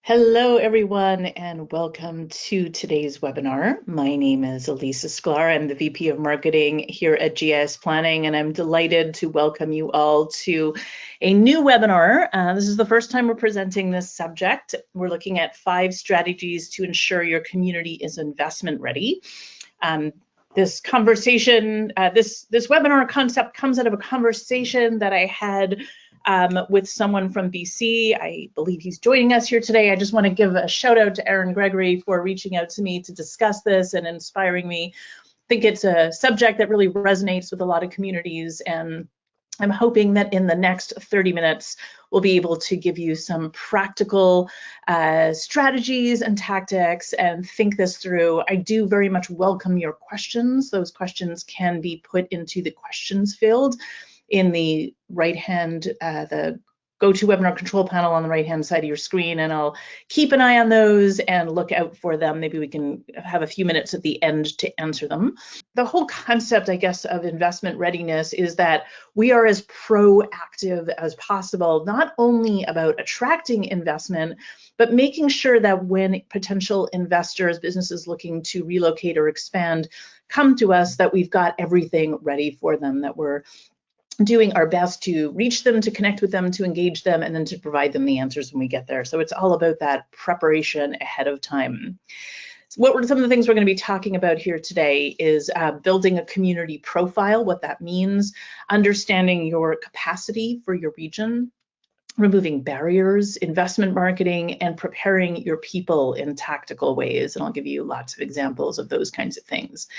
Hello, everyone, and welcome to today's webinar. My name is Alissa Sklar. I'm the VP of Marketing here at GIS Planning, and I'm delighted to welcome you all to a new webinar. This is the first time we're presenting this subject. We're looking at 5 strategies to ensure your community is investment ready. This conversation, this webinar concept comes out of a conversation that I had with someone from BC. I believe he's joining us here today. I just want to give a shout out to Aaron Gregory for reaching out to me to discuss this and inspiring me. I think it's a subject that really resonates with a lot of communities, and I'm hoping that in the next 30 minutes, we'll be able to give you some practical strategies and tactics and think this through. I do very much welcome your questions. Those questions can be put into the questions field in the right-hand, the GoToWebinar control panel on the right-hand side of your screen, and I'll keep an eye on those and look out for them. Maybe we can have a few minutes at the end to answer them. The whole concept, I guess, of investment readiness is that we are as proactive as possible, not only about attracting investment, but making sure that when potential investors, businesses looking to relocate or expand, come to us, that we've got everything ready for them, that we're doing our best to reach them, to connect with them, to engage them, and then to provide them the answers when we get there. So it's all about that preparation ahead of time. So what were some of the things we're going to be talking about here today is building a community profile, what that means, understanding your capacity for your region, removing barriers, investment marketing, and preparing your people in tactical ways. And I'll give you lots of examples of those kinds of things.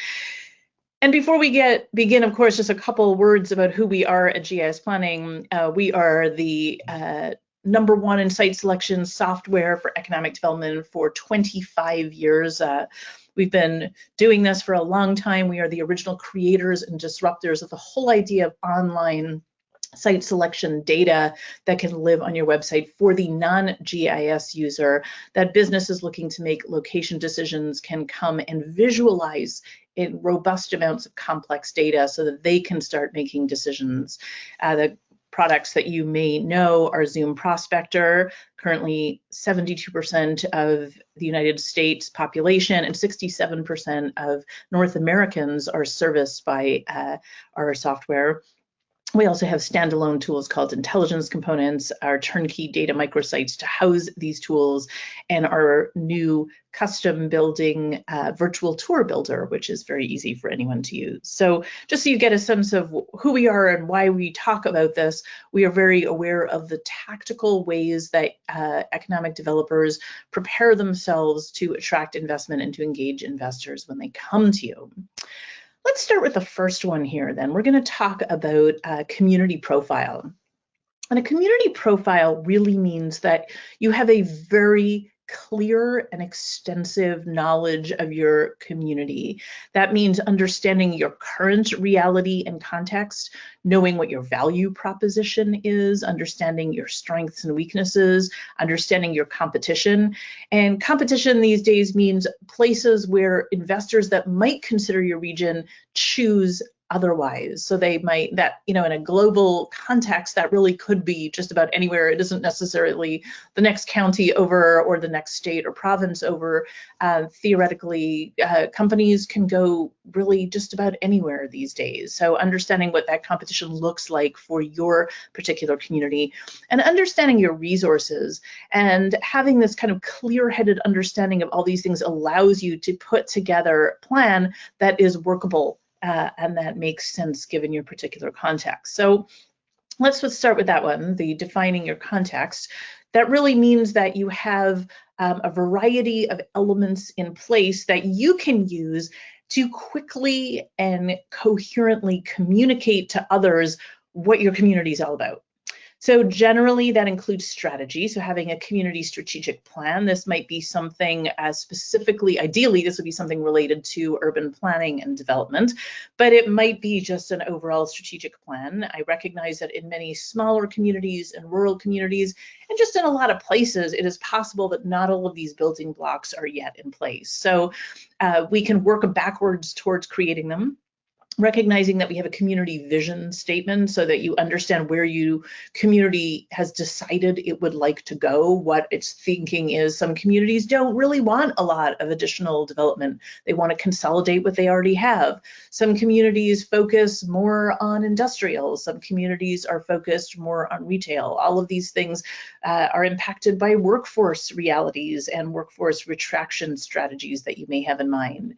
And before we begin, of course, just a couple words about who we are at GIS Planning. We are the #1 in site selection software for economic development for 25 years. We've been doing this for a long time. We are the original creators and disruptors of the whole idea of online site selection data that can live on your website for the non-GIS user, that businesses looking to make location decisions can come and visualize in robust amounts of complex data so that they can start making decisions. The products that you may know are Zoom Prospector, currently 72% of the United States population and 67% of North Americans are serviced by our software. We also have standalone tools called intelligence components, our turnkey data microsites to house these tools, and our new custom building virtual tour builder, which is very easy for anyone to use. So just so you get a sense of who we are and why we talk about this, we are very aware of the tactical ways that economic developers prepare themselves to attract investment and to engage investors when they come to you. Let's start with the first one here then. We're going to talk about a community profile. And a community profile really means that you have a very clear and extensive knowledge of your community. That means understanding your current reality and context, knowing what your value proposition is, understanding your strengths and weaknesses, understanding your competition. And competition these days means places where investors that might consider your region choose otherwise. So they might, in a global context, that really could be just about anywhere. It isn't necessarily the next county over or the next state or province over. Theoretically, companies can go really just about anywhere these days. So understanding what that competition looks like for your particular community and understanding your resources and having this kind of clear-headed understanding of all these things allows you to put together a plan that is workable and that makes sense given your particular context. So let's just start with that one, the defining your context. That really means that you have a variety of elements in place that you can use to quickly and coherently communicate to others what your community is all about. So generally that includes strategy. So having a community strategic plan, this might be something specifically, ideally, this would be something related to urban planning and development, but it might be just an overall strategic plan. I recognize that in many smaller communities and rural communities, and just in a lot of places, it is possible that not all of these building blocks are yet in place. So we can work backwards towards creating them. recognizing that we have a community vision statement so that you understand where your community has decided it would like to go, what its thinking is. Some communities don't really want a lot of additional development. They want to consolidate what they already have. Some communities focus more on industrial. Some communities are focused more on retail. All of these things are impacted by workforce realities and workforce retraction strategies that you may have in mind.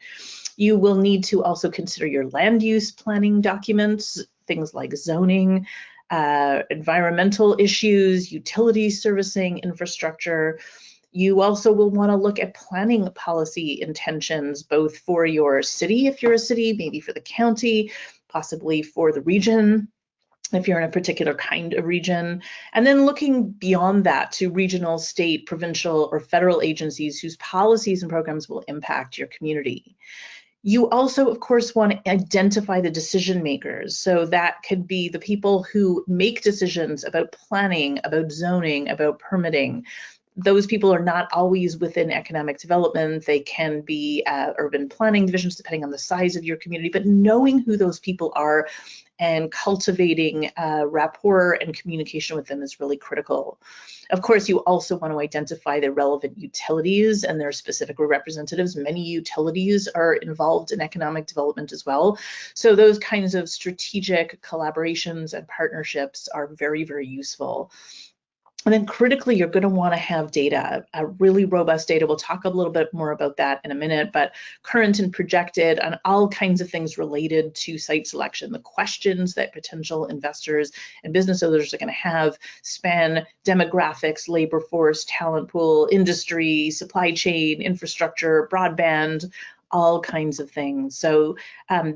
You will need to also consider your land use planning documents, things like zoning, environmental issues, utility servicing, infrastructure. You also will want to look at planning policy intentions, both for your city, if you're a city, maybe for the county, possibly for the region, if you're in a particular kind of region, and then looking beyond that to regional, state, provincial, or federal agencies whose policies and programs will impact your community. You also, of course, want to identify the decision makers. So that could be the people who make decisions about planning, about zoning, about permitting. Those people are not always within economic development. They can be urban planning divisions, depending on the size of your community, but knowing who those people are and cultivating rapport and communication with them is really critical. Of course, you also want to identify the relevant utilities and their specific representatives. Many utilities are involved in economic development as well. So those kinds of strategic collaborations and partnerships are very, very useful. And then critically, you're going to want to have data, a really robust data. We'll talk a little bit more about that in a minute, but current and projected on all kinds of things related to site selection. The questions that potential investors and business owners are going to have span demographics, labor force, talent pool, industry, supply chain, infrastructure, broadband, all kinds of things. So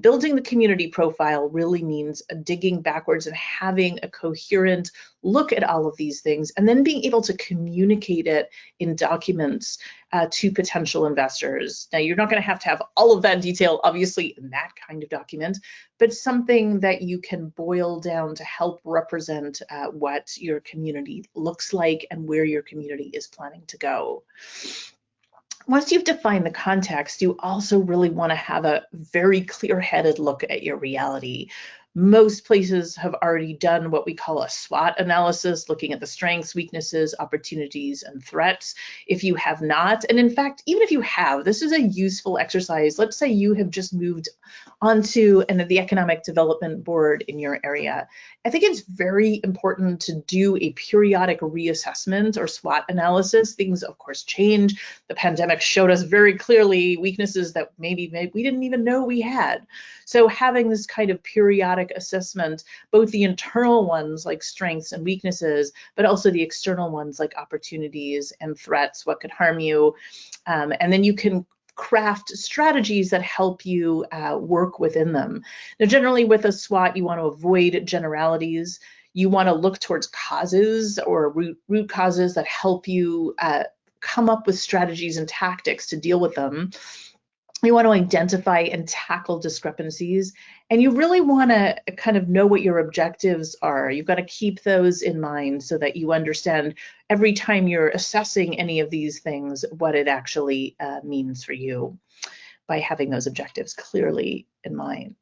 building the community profile really means digging backwards and having a coherent look at all of these things, and then being able to communicate it in documents to potential investors. Now, you're not going to have all of that detail, obviously, in that kind of document, but something that you can boil down to help represent what your community looks like and where your community is planning to go. Once you've defined the context, you also really want to have a very clear-headed look at your reality. Most places have already done what we call a SWOT analysis, looking at the strengths, weaknesses, opportunities, and threats. If you have not, and in fact, even if you have, this is a useful exercise. Let's say you have just moved onto the Economic Development Board in your area. I think it's very important to do a periodic reassessment or SWOT analysis. Things, of course, change. The pandemic showed us very clearly weaknesses that maybe we didn't even know we had. So having this kind of periodic assessment, both the internal ones like strengths and weaknesses, but also the external ones like opportunities and threats, what could harm you, and then you can craft strategies that help you work within them. Now, generally with a SWOT, you want to avoid generalities. You want to look towards causes or root causes that help you come up with strategies and tactics to deal with them. You want to identify and tackle discrepancies, and you really want to kind of know what your objectives are. You've got to keep those in mind so that you understand every time you're assessing any of these things what it actually means for you by having those objectives clearly in mind.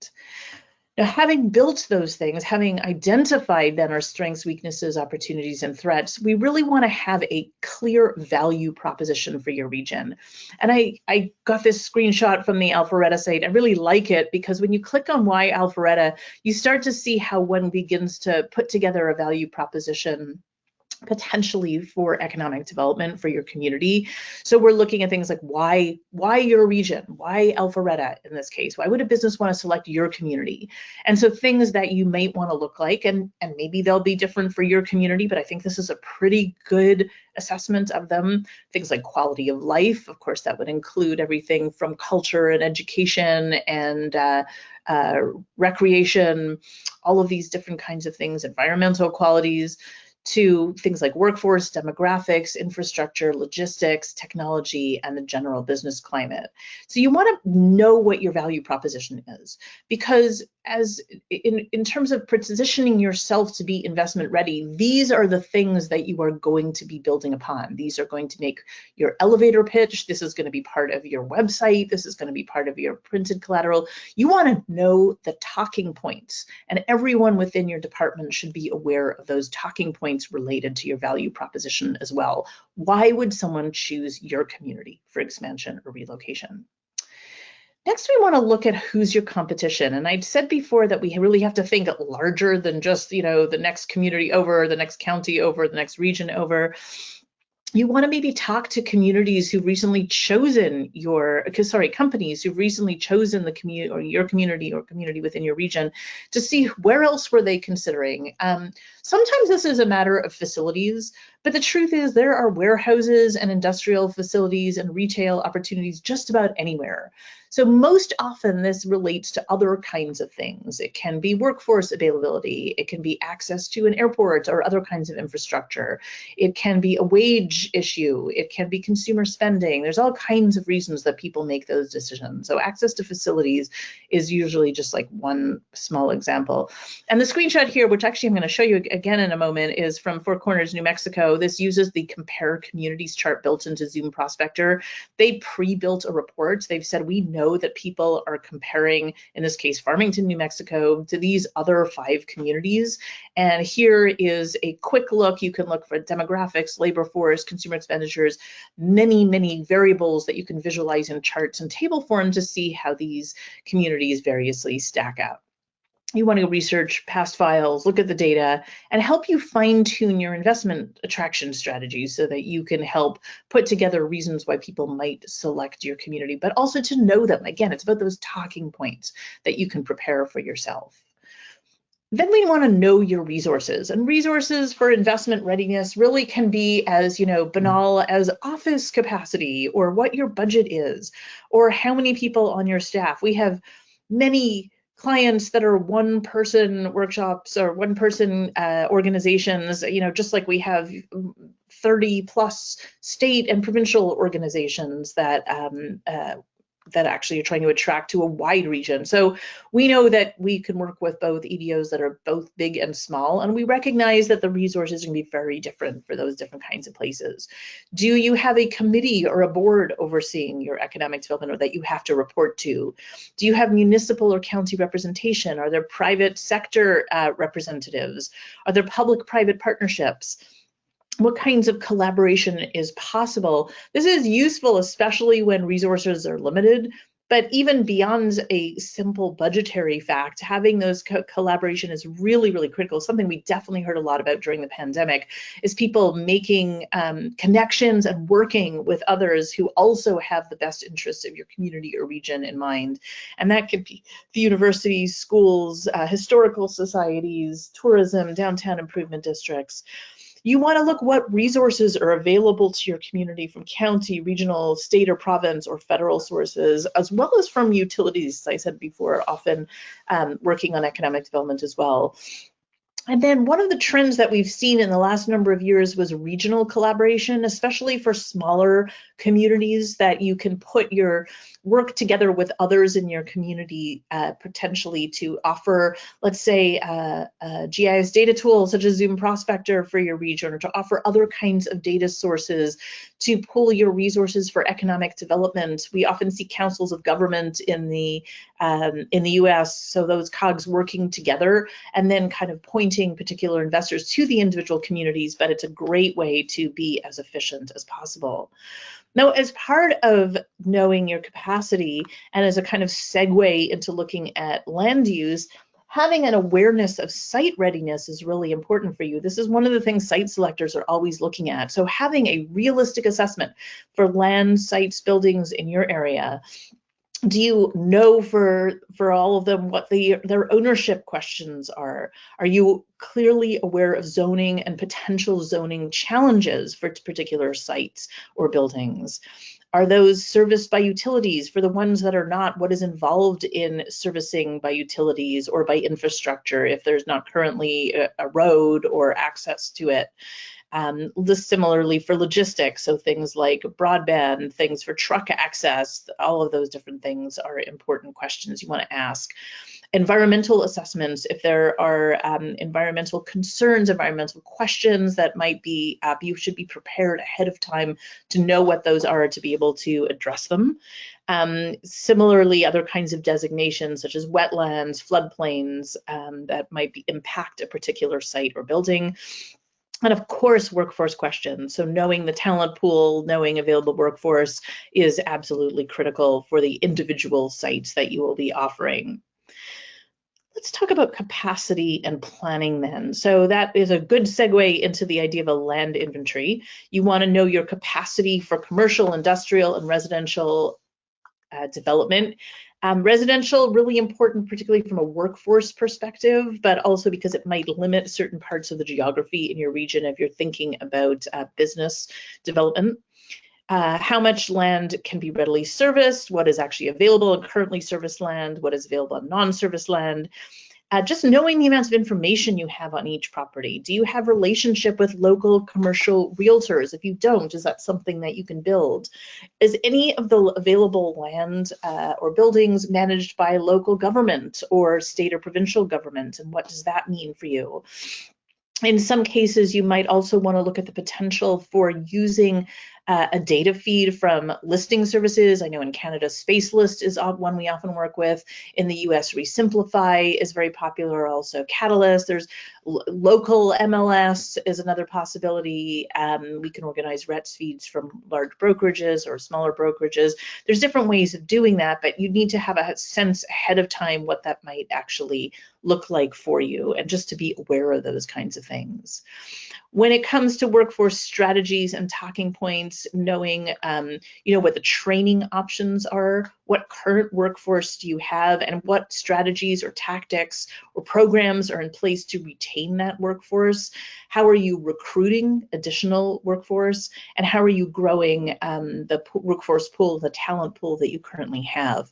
Now, having built those things, having identified then our strengths, weaknesses, opportunities, and threats, we really want to have a clear value proposition for your region. And I got this screenshot from the Alpharetta site. I really like it because when you click on Why Alpharetta, you start to see how one begins to put together a value proposition potentially for economic development for your community. So we're looking at things like why your region, why Alpharetta in this case, why would a business want to select your community? And so things that you might want to look like, and maybe they'll be different for your community, but I think this is a pretty good assessment of them. Things like quality of life, of course, that would include everything from culture and education and recreation, all of these different kinds of things, environmental qualities. to things like workforce, demographics, infrastructure, logistics, technology, and the general business climate. So you want to know what your value proposition is, because as in terms of positioning yourself to be investment ready, these are the things that you are going to be building upon. These are going to make your elevator pitch. This is going to be part of your website. This is going to be part of your printed collateral. You want to know the talking points, and everyone within your department should be aware of those talking points related to your value proposition as well. Why would someone choose your community for expansion or relocation? Next, we want to look at who's your competition. And I'd said before that we really have to think larger than just, you know, the next community over, the next county over, the next region over. You want to maybe talk to communities who've recently chosen companies who've recently chosen the community or your community or community within your region to see where else were they considering. Sometimes this is a matter of facilities, but the truth is there are warehouses and industrial facilities and retail opportunities just about anywhere. So most often this relates to other kinds of things. It can be workforce availability. It can be access to an airport or other kinds of infrastructure. It can be a wage issue. It can be consumer spending. There's all kinds of reasons that people make those decisions. So access to facilities is usually just like one small example. And the screenshot here, which actually I'm going to show you again in a moment, is from Four Corners, New Mexico. This uses the compare communities chart built into Zoom Prospector. They pre-built a report. They've said, we know that people are comparing, in this case, Farmington, New Mexico, to these other 5 communities. And here is a quick look. You can look for demographics, labor force, consumer expenditures, many variables that you can visualize in charts and table form to see how these communities variously stack up. You want to research past files, look at the data, and help you fine-tune your investment attraction strategies so that you can help put together reasons why people might select your community, but also to know them. Again, it's about those talking points that you can prepare for yourself. Then we want to know your resources, and resources for investment readiness really can be as, you know, banal as office capacity or what your budget is or how many people on your staff. We have many clients that are one-person workshops or one-person organizations, you know, just like we have 30 plus state and provincial organizations that actually are trying to attract to a wide region. So we know that we can work with both EDOs that are both big and small, and we recognize that the resources can be very different for those different kinds of places. Do you have a committee or a board overseeing your economic development or that you have to report to? Do you have municipal or county representation? Are there private sector representatives? Are there public-private partnerships? What kinds of collaboration is possible? This is useful, especially when resources are limited, but even beyond a simple budgetary fact, having those collaboration is really critical. Something we definitely heard a lot about during the pandemic is people making connections and working with others who also have the best interests of your community or region in mind. And that could be the universities, schools, historical societies, tourism, downtown improvement districts. You want to look what resources are available to your community from county, regional, state or province or federal sources, as well as from utilities, as I said before, often working on economic development as well. And then one of the trends that we've seen in the last number of years was regional collaboration, especially for smaller communities, that you can put your work together with others in your community, potentially to offer, let's say, GIS data tools such as Zoom Prospector for your region, or to offer other kinds of data sources to pull your resources for economic development. We often see councils of government in the US, so those cogs working together and then kind of pointing particular investors to the individual communities, but it's a great way to be as efficient as possible. Now, as part of knowing your capacity and as a kind of segue into looking at land use, having an awareness of site readiness is really important for you. This is one of the things site selectors are always looking at. So having a realistic assessment for land, sites, buildings in your area. Do you know for all of them what their ownership questions are? Are you clearly aware of zoning and potential zoning challenges for particular sites or buildings? Are those serviced by utilities? For the ones that are not, what is involved in servicing by utilities or by infrastructure if there's not currently a road or access to it? Similarly for logistics, so things like broadband, things for truck access, all of those different things are important questions you want to ask. Environmental assessments, if there are environmental concerns, environmental questions that might be, you should be prepared ahead of time to know what those are to be able to address them. Similarly, other kinds of designations such as wetlands, floodplains that might impact a particular site or building. And of course, workforce questions. So knowing the talent pool, knowing available workforce is absolutely critical for the individual sites that you will be offering. Let's talk about capacity and planning then. So that is a good segue into the idea of a land inventory. You want to know your capacity for commercial, industrial, and residential development. Residential, really important, particularly from a workforce perspective, but also because it might limit certain parts of the geography in your region if you're thinking about business development. How much land can be readily serviced, what is actually available in currently serviced land, what is available on non-serviced land. Just knowing the amounts of information you have on each property. Do you have relationship with local commercial realtors? If you don't, is that something that you can build? Is any of the available land or buildings managed by local government or state or provincial government? And what does that mean for you? In some cases, you might also want to look at the potential for using a data feed from listing services. I know in Canada, Spacelist is one we often work with. In the US, Resimplify is very popular, also Catalyst. There's local MLS is another possibility. We can organize RETS feeds from large brokerages or smaller brokerages. There's different ways of doing that, but you need to have a sense ahead of time what that might actually look like for you, and just to be aware of those kinds of things. When it comes to workforce strategies and talking points, knowing what the training options are, what current workforce do you have, and what strategies or tactics or programs are in place to retain that workforce? How are you recruiting additional workforce, and how are you growing the workforce pool, the talent pool that you currently have?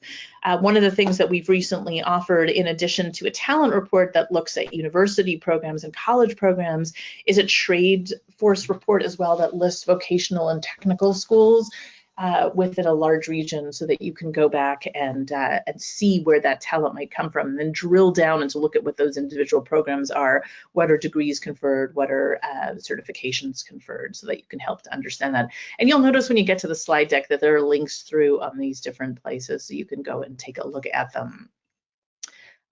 One of the things that we've recently offered, in addition to a talent report that looks at university programs and college programs, is a trade force report as well that lists vocational and technical schools within a large region, so that you can go back and see where that talent might come from, and then drill down and to look at what those individual programs are, what are degrees conferred, what are certifications conferred, so that you can help to understand that. And you'll notice when you get to the slide deck that there are links through on these different places, so you can go and take a look at them.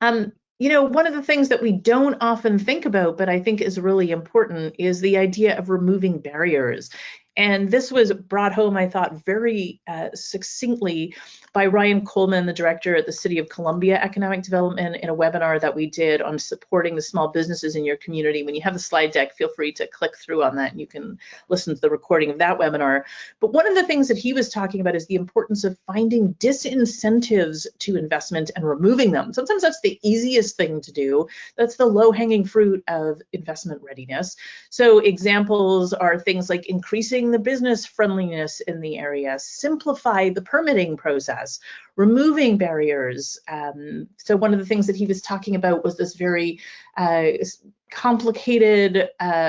One of the things that we don't often think about, but I think is really important, is the idea of removing barriers. And this was brought home, I thought, very succinctly by Ryan Coleman, the director at the City of Columbia Economic Development, in a webinar that we did on supporting the small businesses in your community. When you have the slide deck, feel free to click through on that and you can listen to the recording of that webinar. But one of the things that he was talking about is the importance of finding disincentives to investment and removing them. Sometimes that's the easiest thing to do. That's the low-hanging fruit of investment readiness. So examples are things like increasing the business friendliness in the area, simplify the permitting process, removing barriers. So one of the things that he was talking about was this very complicated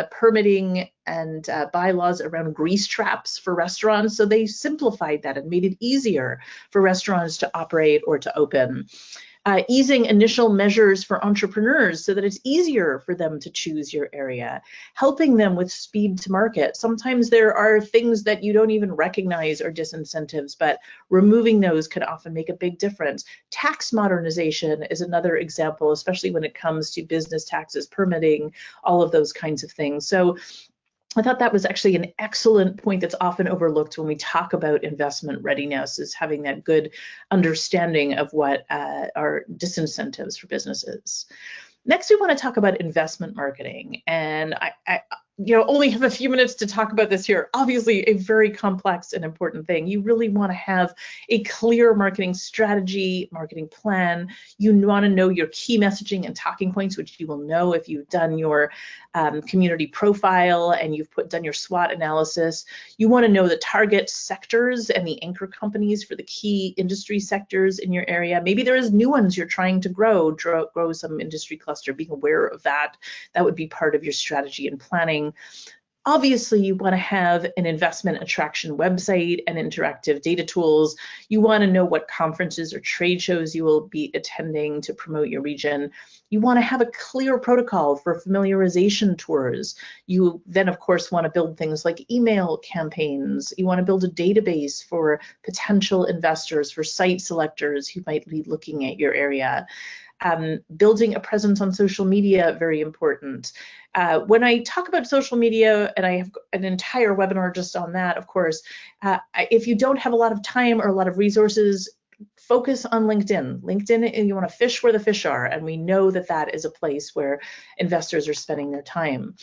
permitting and bylaws around grease traps for restaurants. So they simplified that and made it easier for restaurants to operate or to open. Easing initial measures for entrepreneurs so that it's easier for them to choose your area, helping them with speed to market. Sometimes there are things that you don't even recognize are disincentives, but removing those could often make a big difference. Tax modernization is another example, especially when it comes to business taxes, permitting, all of those kinds of things. So I thought that was actually an excellent point that's often overlooked when we talk about investment readiness, is having that good understanding of what are disincentives for businesses. Next, we want to talk about investment marketing. And only have a few minutes to talk about this here. Obviously, a very complex and important thing. You really want to have a clear marketing strategy, marketing plan. You want to know your key messaging and talking points, which you will know if you've done your community profile and you've done your SWOT analysis. You want to know the target sectors and the anchor companies for the key industry sectors in your area. Maybe there is new ones you're trying to grow some industry cluster. Being aware of that. That would be part of your strategy and planning. Obviously, you want to have an investment attraction website and interactive data tools. You want to know what conferences or trade shows you will be attending to promote your region. You want to have a clear protocol for familiarization tours. You then, of course, want to build things like email campaigns. You want to build a database for potential investors, for site selectors who might be looking at your area. Building a presence on social media, very important. When I talk about social media, and I have an entire webinar just on that, of course, if you don't have a lot of time or a lot of resources, focus on LinkedIn. LinkedIn, you want to fish where the fish are, and we know that that is a place where investors are spending their time.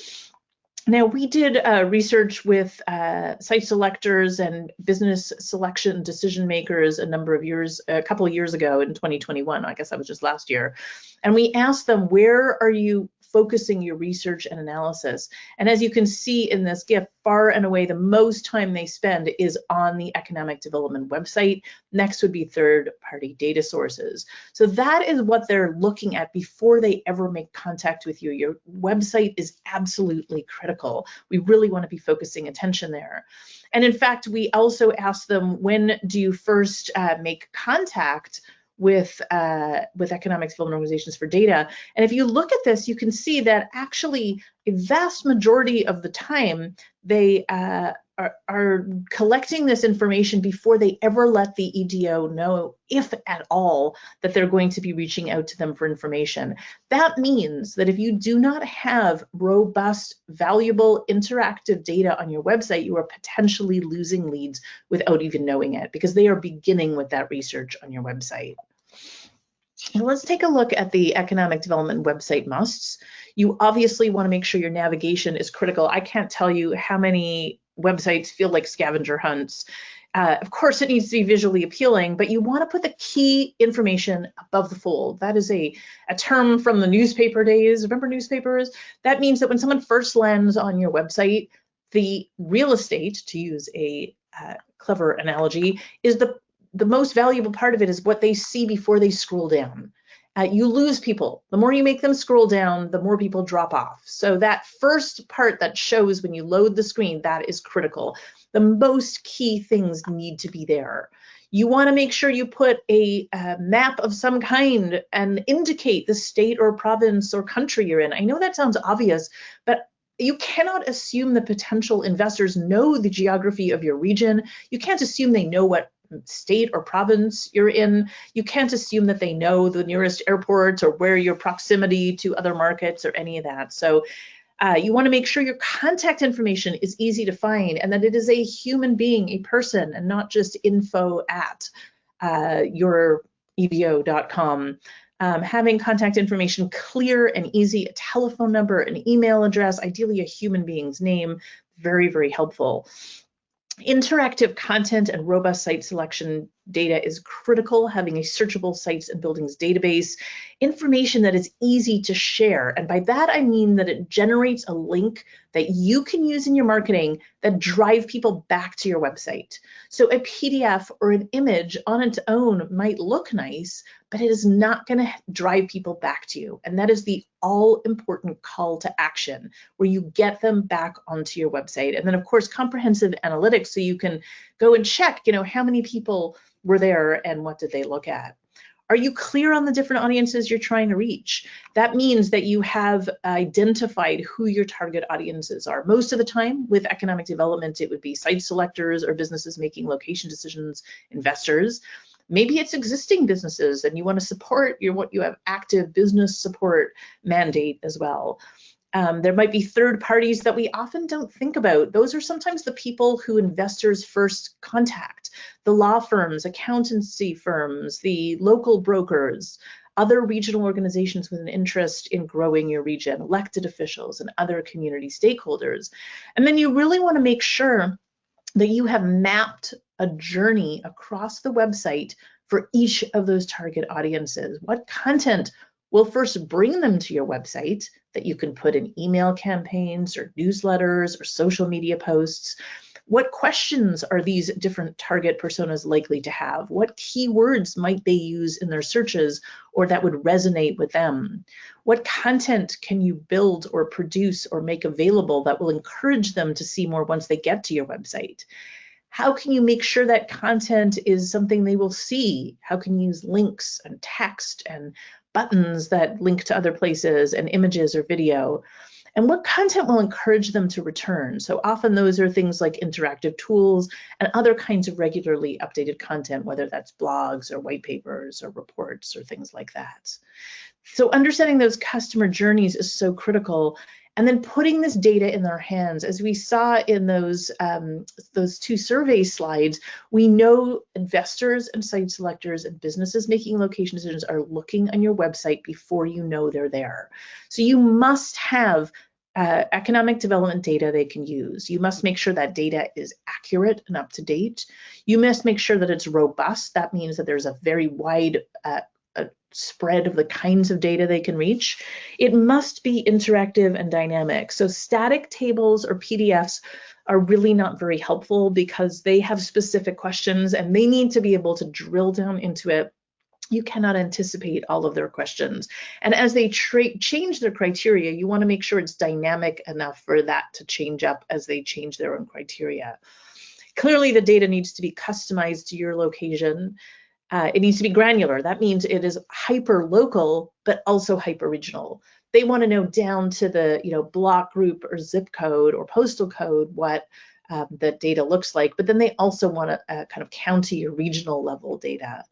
Now, we did research with site selectors and business selection decision makers a couple of years ago in 2021. I guess that was just last year. And we asked them, where are you focusing your research and analysis? And as you can see in this GIF, far and away the most time they spend is on the economic development website. Next would be third-party data sources. So that is what they're looking at before they ever make contact with you. Your website is absolutely critical. We really want to be focusing attention there. And in fact, we also asked them, when do you first make contact with economic development organizations for data? And if you look at this, you can see that actually a vast majority of the time they are collecting this information before they ever let the EDO know, if at all, that they're going to be reaching out to them for information. That means that if you do not have robust, valuable, interactive data on your website, you are potentially losing leads without even knowing it, because they are beginning with that research on your website. Now let's take a look at the economic development website musts. You obviously want to make sure your navigation is critical. I can't tell you how many websites feel like scavenger hunts. Of course, it needs to be visually appealing, but you want to put the key information above the fold. That is a term from the newspaper days. Remember newspapers? That means that when someone first lands on your website, the real estate, to use a clever analogy, is the most valuable part of it is what they see before they scroll down. You lose people. The more you make them scroll down, the more people drop off. So that first part that shows when you load the screen, that is critical. The most key things need to be there. You want to make sure you put a map of some kind and indicate the state or province or country you're in. I know that sounds obvious, but you cannot assume the potential investors know the geography of your region. You can't assume they know what state or province you're in. You can't assume that they know the nearest airports or where your proximity to other markets or any of that. So you want to make sure your contact information is easy to find and that it is a human being, a person, and not just info at youredo.com. Having contact information clear and easy, a telephone number, an email address, ideally a human being's name, very, very helpful. Interactive content and robust site selection data is critical. Having a searchable sites and buildings database, information that is easy to share. And by that, I mean that it generates a link that you can use in your marketing that drive people back to your website. So a PDF or an image on its own might look nice, but it is not going to drive people back to you. And that is the all-important call to action, where you get them back onto your website. And then, of course, comprehensive analytics, so you can go and check, how many people were there and what did they look at. Are you clear on the different audiences you're trying to reach? That means that you have identified who your target audiences are. Most of the time with economic development, it would be site selectors or businesses making location decisions, investors. Maybe it's existing businesses and you want to support you have active business support mandate as well. There might be third parties that we often don't think about. Those are sometimes the people who investors first contact. The law firms, accountancy firms, the local brokers, other regional organizations with an interest in growing your region, elected officials, and other community stakeholders. And then you really want to make sure that you have mapped a journey across the website for each of those target audiences. What content will first bring them to your website that you can put in email campaigns or newsletters or social media posts? What questions are these different target personas likely to have? What keywords might they use in their searches or that would resonate with them? What content can you build or produce or make available that will encourage them to see more once they get to your website? How can you make sure that content is something they will see? How can you use links and text and buttons that link to other places and images or video? And what content will encourage them to return? So often those are things like interactive tools and other kinds of regularly updated content, whether that's blogs or white papers or reports or things like that. So understanding those customer journeys is so critical. And then putting this data in their hands, as we saw in those two survey slides, we know investors and site selectors and businesses making location decisions are looking on your website before you know they're there. So you must have economic development data they can use. You must make sure that data is accurate and up to date. You must make sure that it's robust. That means that there's a very wide spread of the kinds of data they can reach. It must be interactive and dynamic. So static tables or PDFs are really not very helpful because they have specific questions and they need to be able to drill down into it. You cannot anticipate all of their questions. And as they change their criteria, you want to make sure it's dynamic enough for that to change up as they change their own criteria. Clearly, the data needs to be customized to your location. It needs to be granular. That means it is hyper local, but also hyper regional. They want to know down to the block group or zip code or postal code what the data looks like, but then they also want a kind of county or regional level data.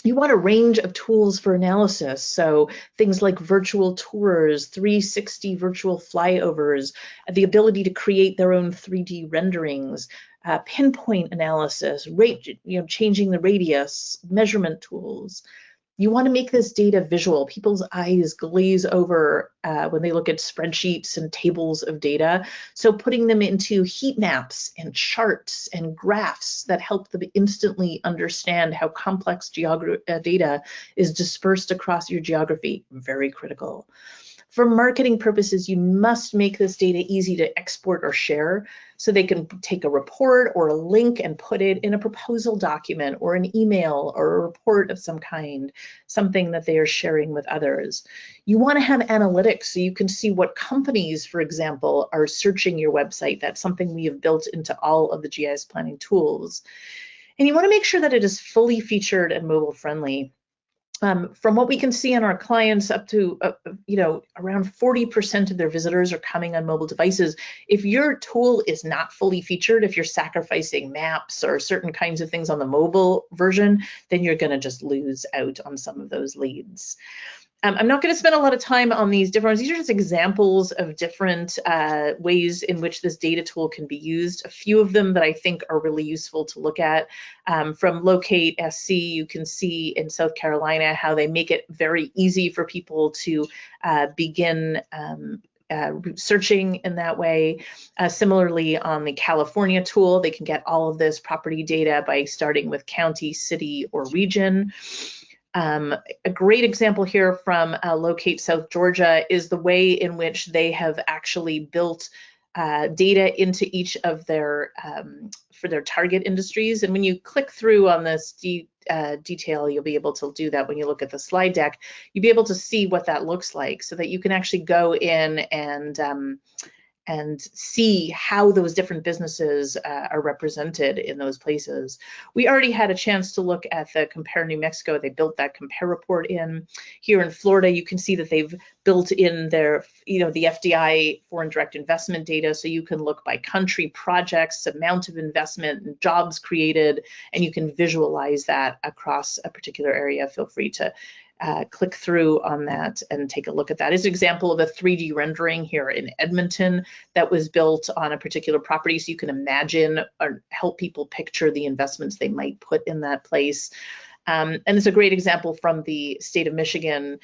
You want a range of tools for analysis, so things like virtual tours, 360 virtual flyovers, the ability to create their own 3D renderings, pinpoint analysis, changing the radius, measurement tools. You want to make this data visual. People's eyes glaze over when they look at spreadsheets and tables of data. So putting them into heat maps and charts and graphs that help them instantly understand how complex data is dispersed across your geography, very critical. For marketing purposes, you must make this data easy to export or share so they can take a report or a link and put it in a proposal document or an email or a report of some kind, something that they are sharing with others. You want to have analytics so you can see what companies, for example, are searching your website. That's something we have built into all of the GIS planning tools. And you want to make sure that it is fully featured and mobile friendly. From what we can see on our clients, up to around 40% of their visitors are coming on mobile devices. If your tool is not fully featured, if you're sacrificing maps or certain kinds of things on the mobile version, then you're going to just lose out on some of those leads. I'm not going to spend a lot of time on these different ones. These are just examples of different ways in which this data tool can be used. A few of them that I think are really useful to look at. From Locate SC, you can see in South Carolina how they make it very easy for people to begin searching in that way. Similarly, on the California tool, they can get all of this property data by starting with county, city, or region. A great example here from Locate South Georgia is the way in which they have actually built data into each of their for their target industries. And when you click through on this detail, you'll be able to do that when you look at the slide deck. You'll be able to see what that looks like so that you can actually go in and see how those different businesses are represented in those places. We already had a chance to look at the Compare New Mexico. They built that Compare report in. Here in Florida, you can see that they've built in their, the FDI foreign direct investment data, so you can look by country, projects, amount of investment, and jobs created, and you can visualize that across a particular area. Feel free to click through on that and take a look at that. It's an example of a 3D rendering here in Edmonton that was built on a particular property, so you can imagine or help people picture the investments they might put in that place. And it's a great example from the state of Michigan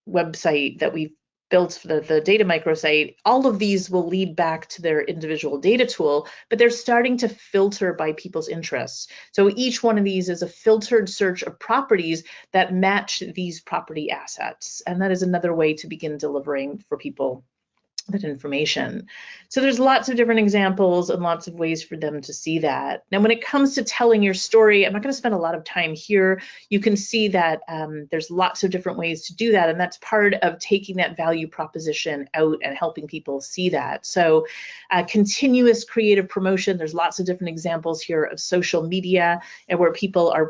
website that we've built for the data microsite. All of these will lead back to their individual data tool, but they're starting to filter by people's interests. So each one of these is a filtered search of properties that match these property assets. And that is another way to begin delivering for people that information. So there's lots of different examples and lots of ways for them to see that. Now, when it comes to telling your story, I'm not going to spend a lot of time here. You can see that there's lots of different ways to do that, and that's part of taking that value proposition out and helping people see that. So continuous creative promotion, there's lots of different examples here of social media and where people are,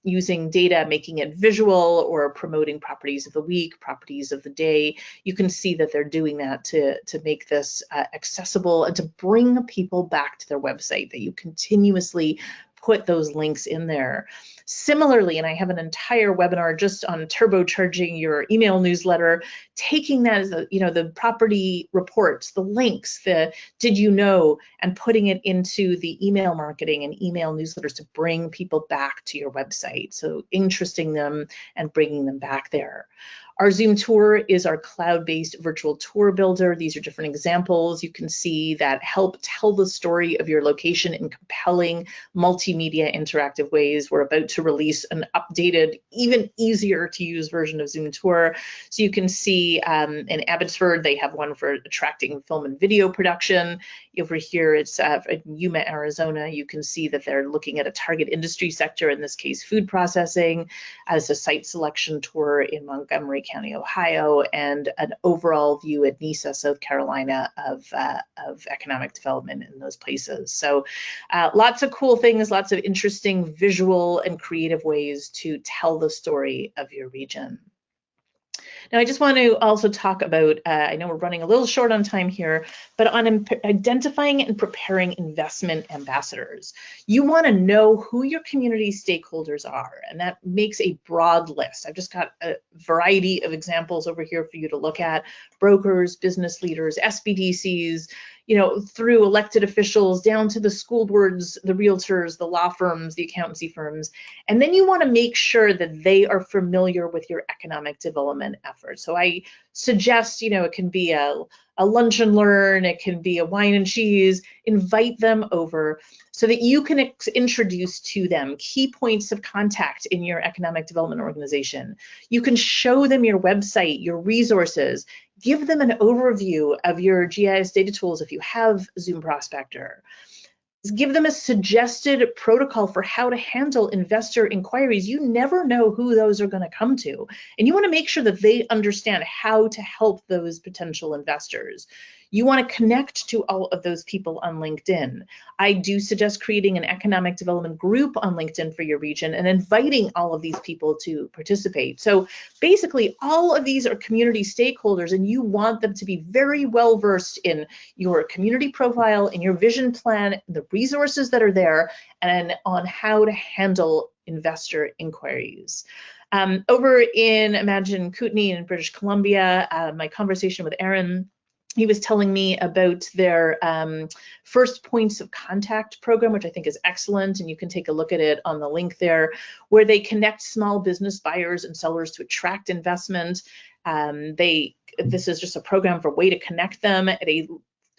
using data, making it visual, or promoting properties of the week, properties of the day. You can see that they're doing that to make this accessible and to bring people back to their website, that you continuously put those links in there. Similarly, and I have an entire webinar just on turbocharging your email newsletter, taking that as the property reports, the links, the did you know, and putting it into the email marketing and email newsletters to bring people back to your website. So interesting them and bringing them back there. Our Zoom tour is our cloud-based virtual tour builder. These are different examples you can see that help tell the story of your location in compelling multimedia interactive ways. We're about to release an updated, even easier to use version of Zoom tour. So you can see in Abbotsford, they have one for attracting film and video production. Over here, it's in Yuma, Arizona. You can see that they're looking at a target industry sector, in this case, food processing, as a site selection tour in Montgomery County, Ohio, and an overall view at NISA, South Carolina, of economic development in those places. So lots of cool things, lots of interesting visual and creative ways to tell the story of your region. Now, I just want to also talk about, I know we're running a little short on time here, but on identifying and preparing investment ambassadors. You want to know who your community stakeholders are, and that makes a broad list. I've just got a variety of examples over here for you to look at: brokers, business leaders, SBDCs, through elected officials down to the school boards, the realtors, the law firms, the accountancy firms. And then you want to make sure that they are familiar with your economic development efforts. So I suggest, it can be a lunch and learn, it can be a wine and cheese. Invite them over so that you can introduce to them key points of contact in your economic development organization. You can show them your website, your resources. Give them an overview of your GIS data tools if you have Zoom Prospector. Give them a suggested protocol for how to handle investor inquiries. You never know who those are going to come to, and you want to make sure that they understand how to help those potential investors. You want to connect to all of those people on LinkedIn. I do suggest creating an economic development group on LinkedIn for your region and inviting all of these people to participate. So basically, all of these are community stakeholders, and you want them to be very well versed in your community profile, in your vision plan, the resources that are there, and on how to handle investor inquiries. Over in Imagine Kootenai in British Columbia, my conversation with Aaron, he was telling me about their first points of contact program, which I think is excellent, and you can take a look at it on the link there, where they connect small business buyers and sellers to attract investment. This is just a program for a way to connect them. They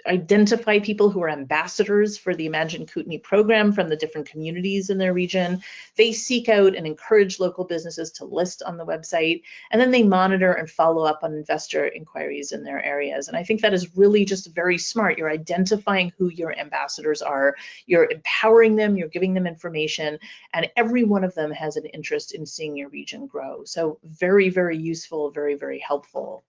identify people who are ambassadors for the Imagine Kootenai program from the different communities in their region. They seek out and encourage local businesses to list on the website, and then they monitor and follow up on investor inquiries in their areas. And I think that is really just very smart. You're identifying who your ambassadors are, you're empowering them, you're giving them information, and every one of them has an interest in seeing your region grow. So very, very useful, very, very helpful.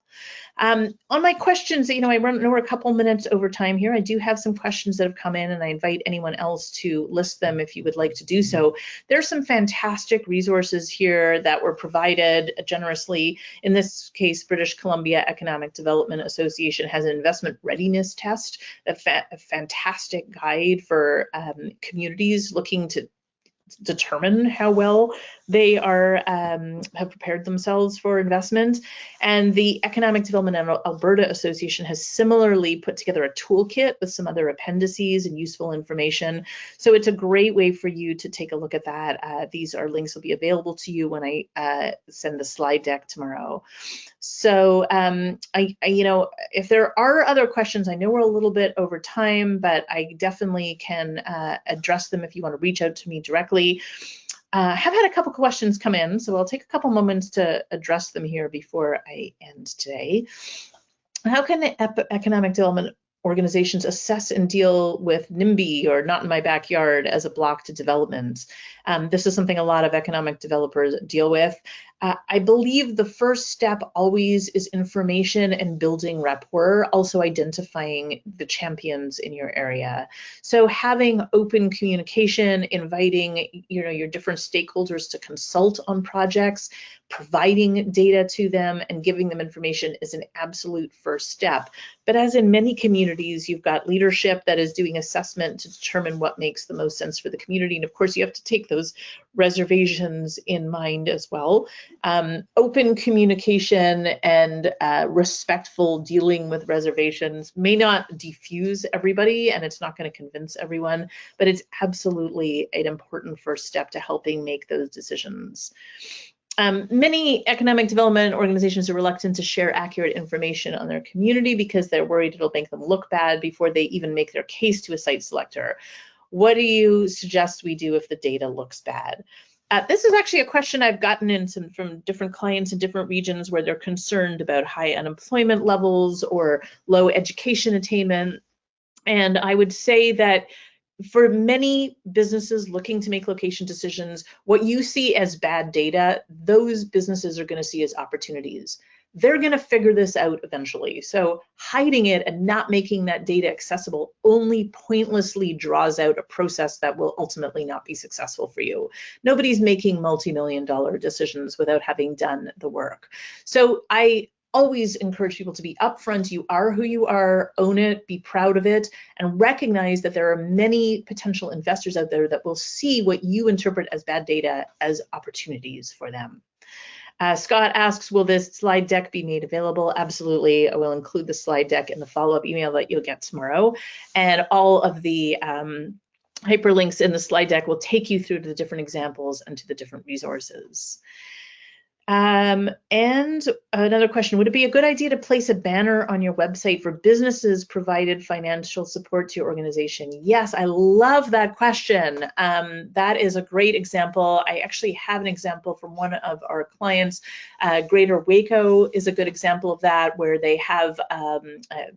On my questions, we're a couple minutes over time here. I do have some questions that have come in, and I invite anyone else to list them if you would like to do so. There's some fantastic resources here that were provided generously. In this case, British Columbia Economic Development Association has an investment readiness test, a fantastic guide for communities looking to determine how well they are have prepared themselves for investment. And the Economic Development and Alberta Association has similarly put together a toolkit with some other appendices and useful information. So it's a great way for you to take a look at that. These are links will be available to you when I send the slide deck tomorrow. So you know, if there are other questions, I know we're a little bit over time, but I definitely can address them if you want to reach out to me directly. Have had a couple questions come in, so I'll take a couple moments to address them here before I end today. How can economic development organizations assess and deal with NIMBY, or not in my backyard, as a block to development? This is something a lot of economic developers deal with. I believe the first step always is information and building rapport, also identifying the champions in your area. So having open communication, inviting your different stakeholders to consult on projects, providing data to them and giving them information is an absolute first step. But as in many communities, you've got leadership that is doing assessment to determine what makes the most sense for the community. And of course, you have to take those reservations in mind as well. Open communication and respectful dealing with reservations may not diffuse everybody, and it's not going to convince everyone, but it's absolutely an important first step to helping make those decisions. Many economic development organizations are reluctant to share accurate information on their community because they're worried it'll make them look bad before they even make their case to a site selector. What do you suggest we do if the data looks bad? This is actually a question I've gotten in from different clients in different regions where they're concerned about high unemployment levels or low education attainment. And I would say that for many businesses looking to make location decisions, what you see as bad data, those businesses are going to see as opportunities. They're going to figure this out eventually. So hiding it and not making that data accessible only pointlessly draws out a process that will ultimately not be successful for you. Nobody's making multi-million-dollar decisions without having done the work. So I always encourage people to be upfront. You are who you are, own it, be proud of it, and recognize that there are many potential investors out there that will see what you interpret as bad data as opportunities for them. Scott asks, will this slide deck be made available? Absolutely. I will include the slide deck in the follow-up email that you'll get tomorrow. And all of the hyperlinks in the slide deck will take you through to the different examples and to the different resources. And another question, would it be a good idea to place a banner on your website for businesses provided financial support to your organization? Yes, I love that question. That is a great example. I actually have an example from one of our clients. Greater Waco is a good example of that, where they have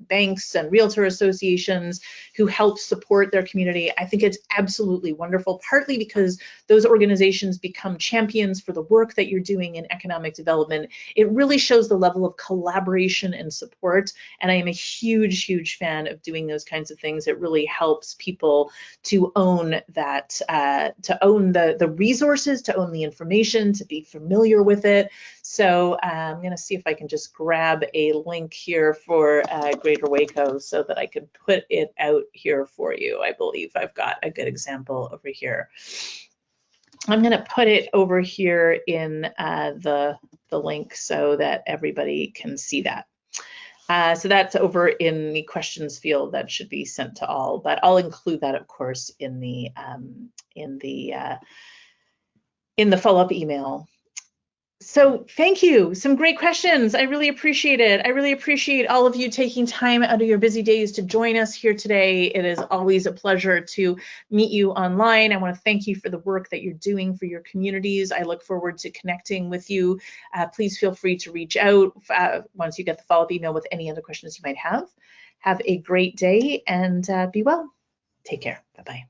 banks and realtor associations who help support their community. I think it's absolutely wonderful, partly because those organizations become champions for the work that you're doing in economic development. It really shows the level of collaboration and support, and I am a huge, huge fan of doing those kinds of things. It really helps people to own that, to own the resources, to own the information, to be familiar with it. So I'm going to see if I can just grab a link here for Greater Waco so that I can put it out here for you. I believe I've got a good example over here. I'm going to put it over here in the link so that everybody can see that. So that's over in the questions field that should be sent to all, but I'll include that, of course, in the follow-up email. So thank you. Some great questions. I really appreciate it. I really appreciate all of you taking time out of your busy days to join us here today. It is always a pleasure to meet you online. I want to thank you for the work that you're doing for your communities. I look forward to connecting with you. Please feel free to reach out once you get the follow-up email with any other questions you might have. Have a great day and be well. Take care. Bye-bye.